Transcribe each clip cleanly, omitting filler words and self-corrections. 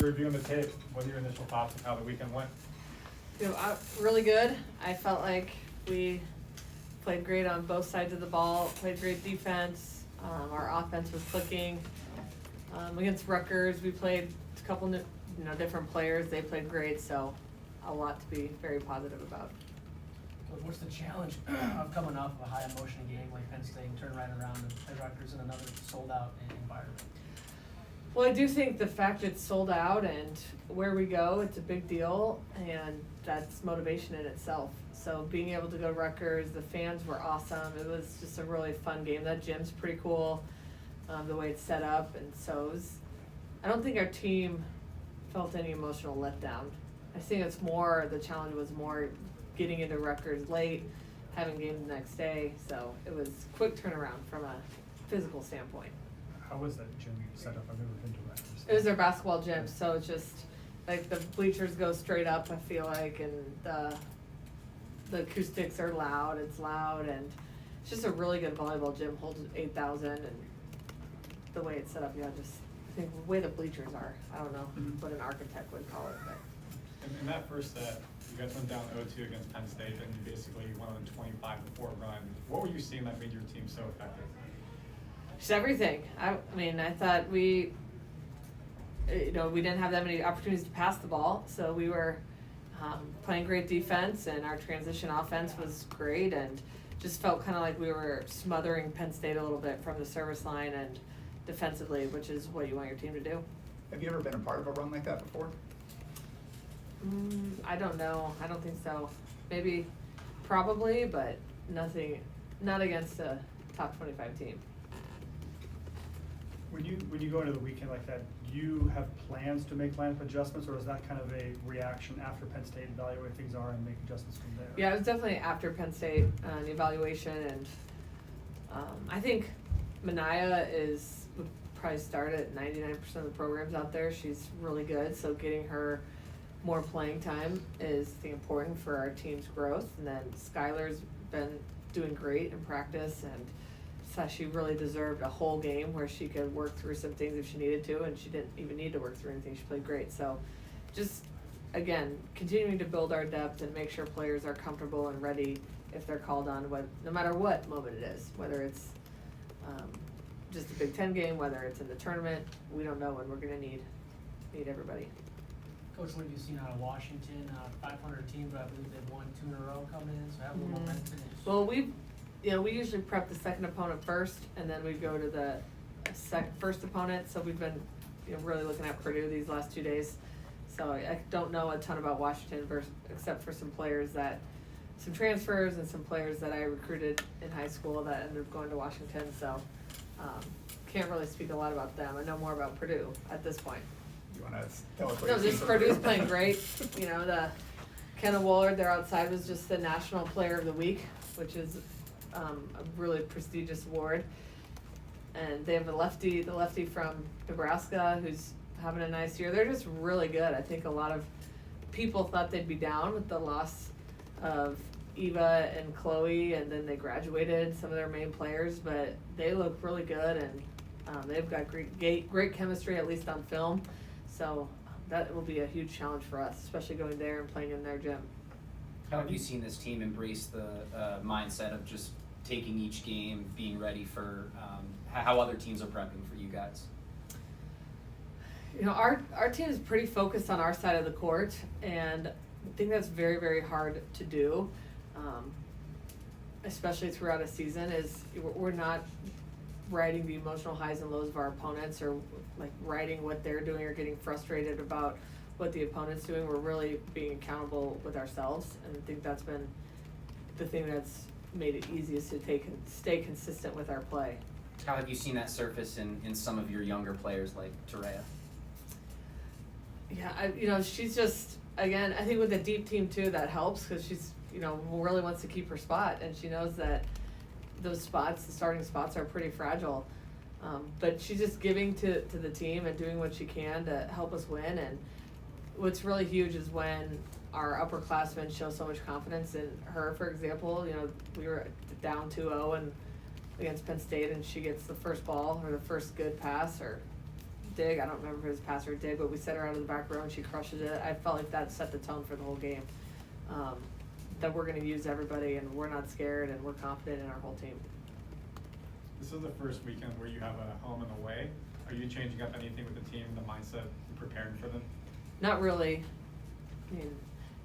After reviewing the tape, what are your initial thoughts of how the weekend went? Really good. I felt like we played great on both sides of the ball, played great defense. Our offense was clicking. Against Rutgers, we played a couple new, different players. They played great, so a lot to be very positive about. What's the challenge of coming off of a high emotion game like Penn State and turn right around and play Rutgers in another sold out environment? Well, I do think the fact it's sold out and where we go, it's a big deal, and that's motivation in itself. So being able to go to Rutgers, the fans were awesome. It was just a really fun game. That gym's pretty cool, the way it's set up, and so it was, I don't think our team felt any emotional letdown. I think it's more, the challenge was more getting into Rutgers late, having games the next day, so it was quick turnaround from a physical standpoint. How was that gym set up? I've never been to Rutgers. It was their basketball gym, so it's just like the bleachers go straight up, I feel like, and the acoustics are loud, it's loud, and it's just a really good volleyball gym, holds 8,000, and the way it's set up, I think the way the bleachers are, I don't know what an architect would call it, but. In that first set, you guys went down 0-2 against Penn State, and you basically went on a 25-4 run. What were you seeing that made your team so effective? Just everything. I mean, I thought we didn't have that many opportunities to pass the ball, so we were playing great defense, and our transition offense was great, and just felt kind of like we were smothering Penn State a little bit from the service line and defensively, which is what you want your team to do. Have you ever been a part of a run like that before? I don't know. I don't think so. Maybe, probably, but not against a top 25 team. When you go into the weekend like that, do you have plans to make lineup adjustments, or is that kind of a reaction after Penn State, evaluate where things are and make adjustments from there? Yeah, it was definitely after Penn State, the evaluation, and I think Manaya would probably start at 99% of the programs out there. She's really good, so getting her more playing time is important for our team's growth. And then Skylar's been doing great in practice, and so she really deserved a whole game where she could work through some things if she needed to, and she didn't even need to work through anything. She played great. So just, again, continuing to build our depth and make sure players are comfortable and ready if they're called on, no matter what moment it is, whether it's just a Big Ten game, whether it's in the tournament. We don't know when we're going to need everybody. Coach, what have you seen out of Washington? 500 team, but I believe they've won 2 in a row coming in, so have a little momentum. Well, we usually prep the second opponent first, and then we go to the first opponent. So we've been really looking at Purdue these last 2 days. So I don't know a ton about Washington except for some transfers and some players that I recruited in high school that ended up going to Washington. So can't really speak a lot about them. I know more about Purdue at this point. You want to tell us what No, you this see Purdue's playing great. The Kenna Woolard, their outside, was just the National Player of the Week, which is a really prestigious award. And they have the lefty from Nebraska, who's having a nice year. They're just really good. I think a lot of people thought they'd be down with the loss of Eva and Chloe, and then they graduated some of their main players, but they look really good, and they've got great chemistry, at least on film. So that will be a huge challenge for us, especially going there and playing in their gym. How have you seen this team embrace the mindset of just taking each game, being ready for how other teams are prepping for you guys? Our team is pretty focused on our side of the court, and I think that's very, very hard to do, especially throughout a season. We're not riding the emotional highs and lows of our opponents, or like riding what they're doing or getting frustrated about what the opponent's doing. We're really being accountable with ourselves, and I think that's been the thing that's made it easiest to stay consistent with our play. How have you seen that surface in some of your younger players like Terea? Yeah, she's just, again, I think with the deep team too, that helps, because she's, really wants to keep her spot, and she knows that those spots, the starting spots, are pretty fragile. But she's just giving to the team and doing what she can to help us win. And what's really huge is when our upperclassmen show so much confidence in her. For example, we were down 2-0 against Penn State, and she gets the first ball or the first good pass or dig. I don't remember if it was pass or dig, but we set her out of the back row and she crushes it. I felt like that set the tone for the whole game. That we're gonna use everybody and we're not scared and we're confident in our whole team. This is the first weekend where you have a home and away. Are you changing up anything with the team, the mindset, preparing for them? Not really. I mean,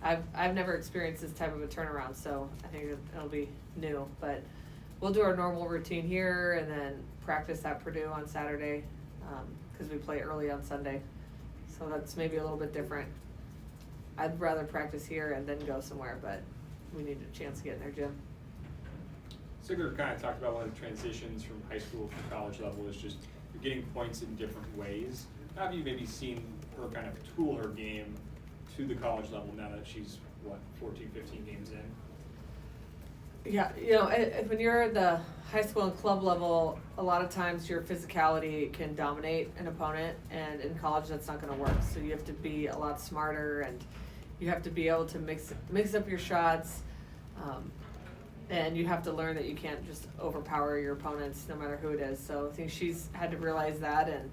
I've never experienced this type of a turnaround, so I think it'll be new. But we'll do our normal routine here and then practice at Purdue on Saturday, because we play early on Sunday. So that's maybe a little bit different. I'd rather practice here and then go somewhere, but we need a chance to get in their gym. Sigler kind of talked about one of the transitions from high school to college level is just you're getting points in different ways. How have you maybe seen her kind of tool her game to the college level now that she's, 14, 15 games in? Yeah, you know, when you're at the high school and club level, a lot of times your physicality can dominate an opponent, and in college that's not going to work. So you have to be a lot smarter, and you have to be able to mix up your shots, and you have to learn that you can't just overpower your opponents no matter who it is. So I think she's had to realize that, and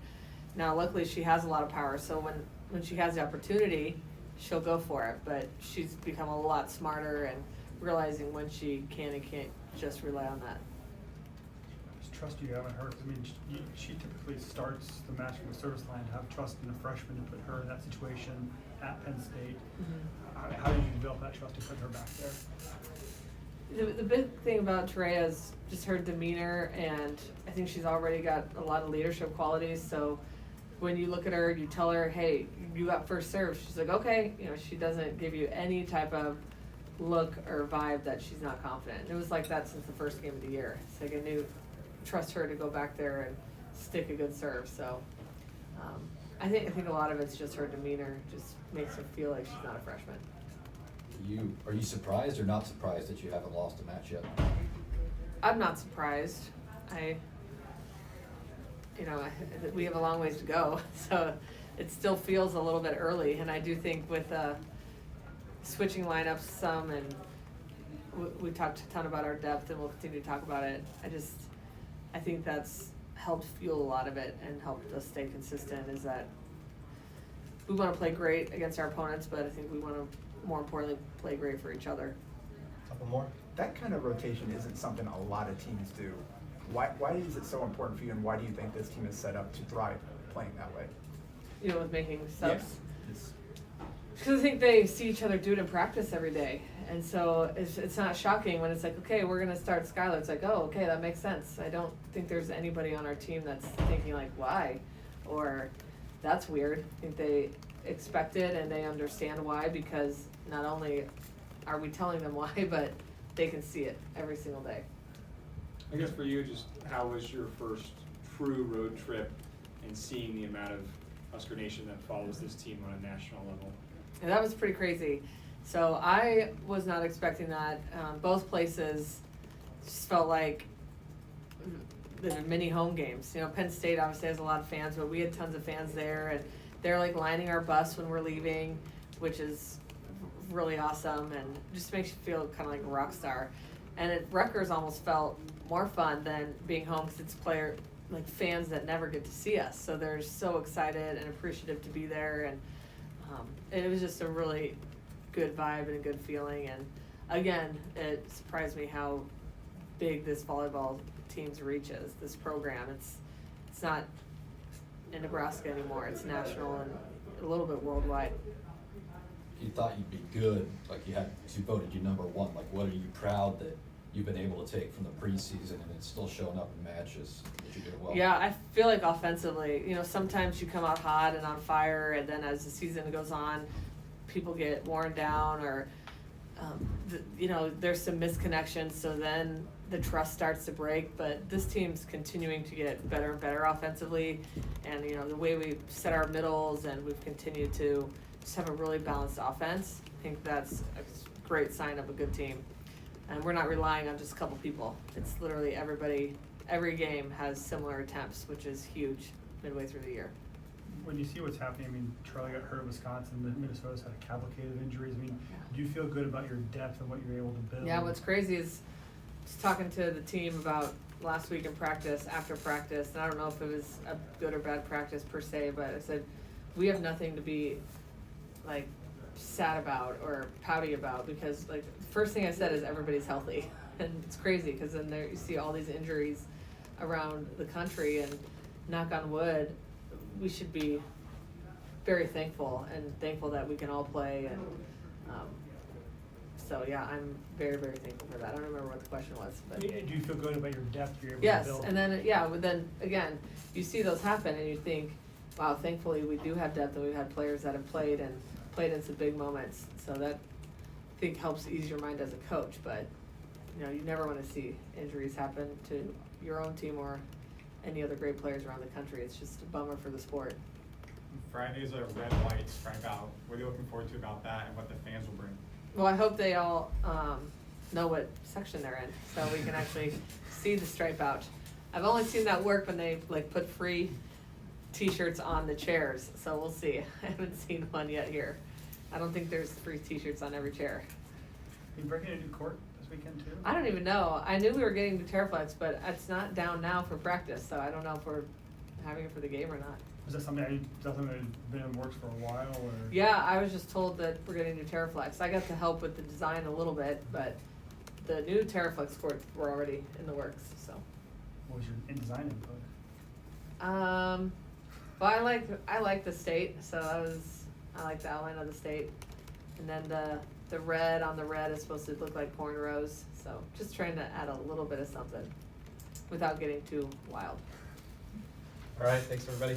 now luckily she has a lot of power. So when she has the opportunity, she'll go for it. But she's become a lot smarter and realizing when she can and can't just rely on that. Just trust you haven't heard. I mean, she typically starts the match from the service line. To have trust in a freshman to put her in that situation at Penn State. Mm-hmm. How did you develop that trust to put her back there? The big thing about Terea is just her demeanor, and I think she's already got a lot of leadership qualities. So when you look at her, you tell her, hey, you got first serve. She's like, okay. You know, she doesn't give you any type of look or vibe that she's not confident. And it was like that since the first game of the year. It's like I knew, trust her to go back there and stick a good serve. So I think a lot of it's just her demeanor just makes her feel like she's not a freshman. Are you surprised or not surprised that you haven't lost a match yet? I'm not surprised. We have a long ways to go, so it still feels a little bit early. And I do think with switching lineups some, and we talked a ton about our depth, and we'll continue to talk about it. I think that's helped fuel a lot of it and helped us stay consistent. Is that we want to play great against our opponents, but I think we want to, more importantly, play great for each other. Couple more. That kind of rotation isn't something a lot of teams do. Why is it so important for you, and why do you think this team is set up to thrive playing that way? You know, with making subs. Yeah. Because I think they see each other do it in practice every day. And so it's not shocking when it's like, okay, we're going to start Skylar. It's like, oh, okay, that makes sense. I don't think there's anybody on our team that's thinking like, why? Or that's weird. I think they expect it and they understand why, because not only are we telling them why, but they can see it every single day. I guess for you, just how was your first true road trip and seeing the amount of Husker Nation that follows this team on a national level? And that was pretty crazy. So I was not expecting that. Both places just felt like the mini home games. You know, Penn State obviously has a lot of fans, but we had tons of fans there, and they're like lining our bus when we're leaving, which is really awesome and just makes you feel kind of like a rock star. And at Rutgers almost felt more fun than being home because it's fans that never get to see us. So they're so excited and appreciative to be there, and it was just a really good vibe and a good feeling. And again, it surprised me how big this volleyball team's reach is. This program, it's not in Nebraska anymore. It's national and a little bit worldwide. You thought you'd be good, like you voted you number one. Like, what are you proud that you've been able to take from the preseason and it's still showing up in matches that you're doing well? Yeah, I feel like offensively, you know, sometimes you come out hot and on fire, and then as the season goes on, people get worn down, or there's some misconnections, so then the trust starts to break. But this team's continuing to get better and better offensively, and the way we set our middles, and we've continued to just have a really balanced offense. I think that's a great sign of a good team. And we're not relying on just a couple people. It's literally everybody, every game has similar attempts, which is huge midway through the year. When you see what's happening, I mean, Charlie got hurt at Wisconsin, Minnesota's had a cavalcade of injuries. I mean, do you feel good about your depth and what you're able to build? Yeah, what's crazy is just talking to the team about last week in practice, after practice, and I don't know if it was a good or bad practice per se, but I said, we have nothing to be like sad about or pouty about, because like, first thing I said is everybody's healthy. And it's crazy, cause then there, you see all these injuries around the country, and knock on wood, we should be very thankful that we can all play, and, so yeah, I'm very, very thankful for that. I don't remember what the question was, but. Do you feel good about your depth you're able to Yes, build? and then, yeah, but then, again, you see those happen and you think, wow, thankfully we do have depth, and we've had players that have played in some big moments. So that, I think, helps ease your mind as a coach, but, you know, you never wanna see injuries happen to your own team or any other great players around the country. It's just a bummer for the sport. Friday's a red white strike out. What are you looking forward to about that and what the fans will bring? Well, I hope they all, know what section they're in, so we can actually see the stripe out. I've only seen that work when they like put free t-shirts on the chairs, so we'll see. I haven't seen one yet here. I don't think there's free t-shirts on every chair. Are you breaking a new court this weekend too? I don't even know. I knew we were getting to Terraflex, but it's not down now for practice, so I don't know if we're having it for the game or not. Is that something that's been in the works for a while, or? Yeah, I was just told that we're getting new Terraflex. I got to help with the design a little bit, but the new Terraflex courts were already in the works, so. What was your design input? Well, I like the state, so I like the outline of the state. And then the red on the red is supposed to look like cornrows, so just trying to add a little bit of something without getting too wild. All right, thanks everybody.